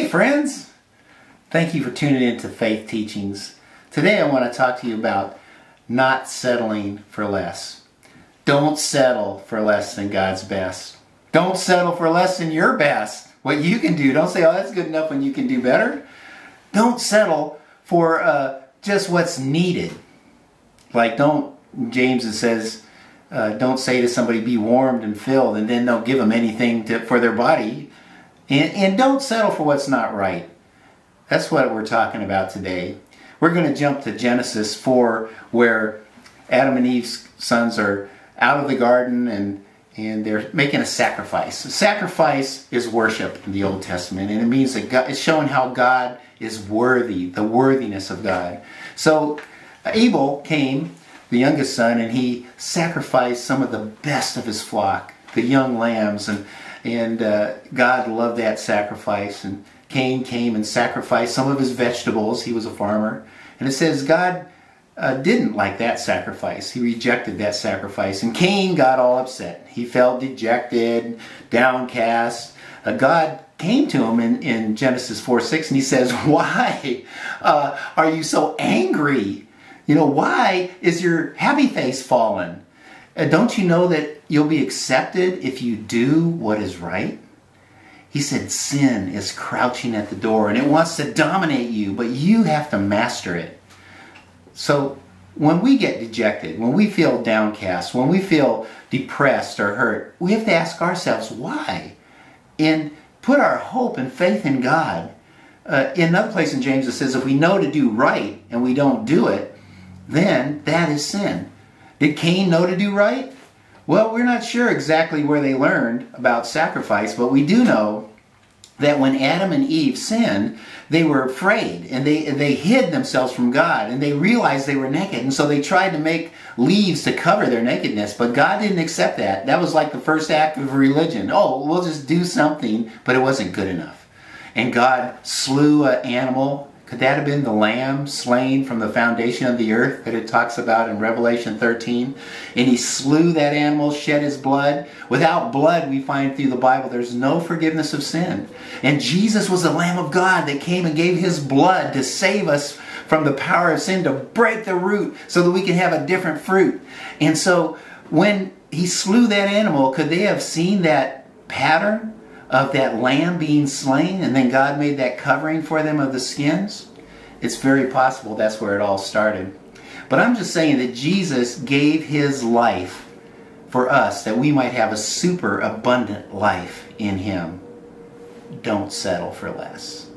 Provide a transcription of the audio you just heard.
Hey friends! Thank you for tuning in to Faith Teachings. Today I want to talk to you about not settling for less. Don't settle for less than God's best. Don't settle for less than your best. What you can do. Don't say, oh, that's good enough when you can do better. Don't settle for just what's needed. Like James says, don't say to somebody, be warmed and filled, and then don't give them anything for their body. And don't settle for what's not right. That's what we're talking about today. We're going to jump to Genesis 4, where Adam and Eve's sons are out of the garden and they're making a sacrifice. A sacrifice is worship in the Old Testament, and it means that God, it's showing how God is worthy, the worthiness of God. So Abel came, the youngest son, and he sacrificed some of the best of his flock, the young lambs, and God loved that sacrifice. And Cain came and sacrificed some of his vegetables. He was a farmer. And it says God didn't like that sacrifice. He rejected that sacrifice. And Cain got all upset. He felt dejected, downcast. God came to him in Genesis 4:6, and he says, why are you so angry? You know, why is your happy face fallen? Don't you know that you'll be accepted if you do what is right? He said sin is crouching at the door and it wants to dominate you, but you have to master it. So when we get dejected, when we feel downcast, when we feel depressed or hurt, we have to ask ourselves why, and put our hope and faith in God. In another place in James it says, if we know to do right and we don't do it, then that is sin. Did Cain know to do right? Well, we're not sure exactly where they learned about sacrifice, but we do know that when Adam and Eve sinned, they were afraid, and they hid themselves from God, and they realized they were naked, and so they tried to make leaves to cover their nakedness, but God didn't accept that. That was like the first act of religion. Oh, we'll just do something, but it wasn't good enough. And God slew an animal. Could that have been the lamb slain from the foundation of the earth that it talks about in Revelation 13? And he slew that animal, shed his blood. Without blood, we find through the Bible, there's no forgiveness of sin. And Jesus was the Lamb of God that came and gave his blood to save us from the power of sin, to break the root so that we can have a different fruit. And so when he slew that animal, could they have seen that pattern of that lamb being slain, and then God made that covering for them of the skins? It's very possible that's where it all started. But I'm just saying that Jesus gave his life for us that we might have a super abundant life in him. Don't settle for less.